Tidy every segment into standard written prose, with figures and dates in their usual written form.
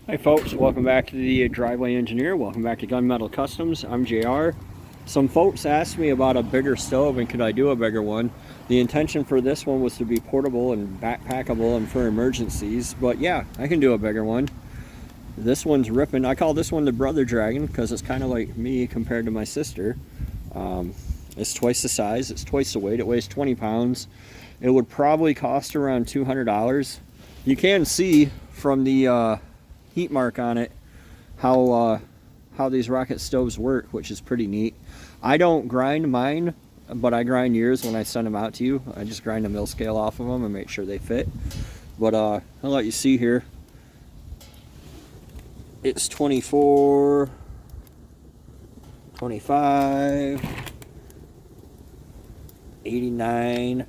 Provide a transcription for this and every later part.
Hi folks, welcome back to the Driveway Engineer. Welcome back to Gunmetal Customs. I'm JR. Some folks asked me about a bigger stove and could I do a bigger one. The intention for this one was to be portable and backpackable and for emergencies, but yeah, I can do a bigger one. This one's ripping. I call this one the Brother Dragon because it's kind of like me compared to my sister. It's twice the size, it's twice the weight, it weighs 20 pounds. It would probably cost around $200. You can see from the heat mark on it how these rocket stoves work, which is pretty neat. I don't grind mine, but I grind yours when I send them out to you. I just grind a mill scale off of them and make sure they fit. But I'll let you see here. It's 24, 25, 89.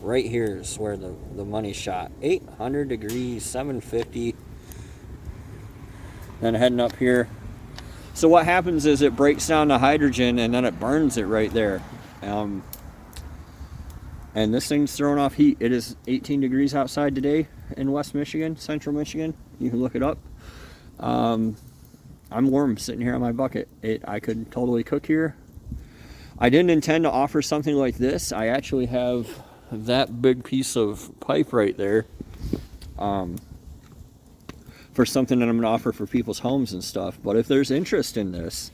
Right here is where the money shot. 800 degrees, 750. Then heading up here. So what happens is it breaks down the hydrogen and then it burns it right there. And this thing's throwing off heat. It is 18 degrees outside today in West Michigan, Central Michigan. You can look it up. I'm warm sitting here on my bucket. I could totally cook here. I didn't intend to offer something like this. I actually have that big piece of pipe right there. For something that I'm going to offer for people's homes and stuff. But if there's interest in this,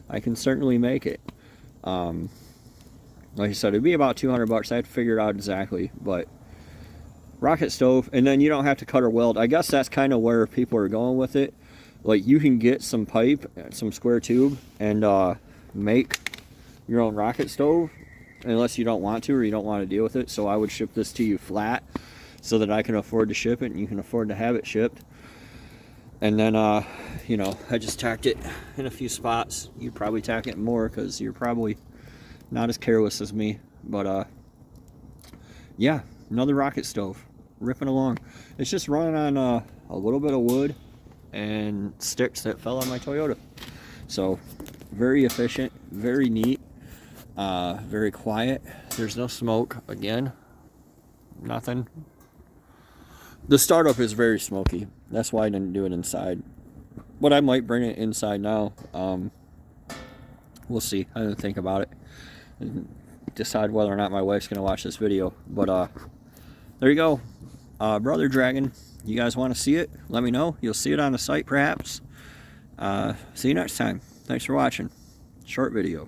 I can certainly make it. Like I said, it'd be about 200 bucks. I have to figure it out exactly. But rocket stove, and then you don't have to cut or weld. I guess that's kind of where people are going with it. Like you can get some pipe, some square tube, and make your own rocket stove, unless you don't want to or you don't want to deal with it. So I would ship this to you flat so that I can afford to ship it and you can afford to have it shipped. And then, you know, I just tacked it in a few spots. You'd probably tack it more because you're probably not as careless as me. But, yeah, another rocket stove. Ripping along. It's just running on a little bit of wood and sticks that fell on my Toyota. So, very efficient, very neat, very quiet. There's no smoke. Again, nothing. The startup is very smoky. That's why I didn't do it inside. But I might bring it inside now. We'll see. I didn't think about it. And decide whether or not my wife's going to watch this video. But there you go. Brother Dragon. You guys want to see it? Let me know. You'll see it on the site perhaps. See you next time. Thanks for watching. Short video.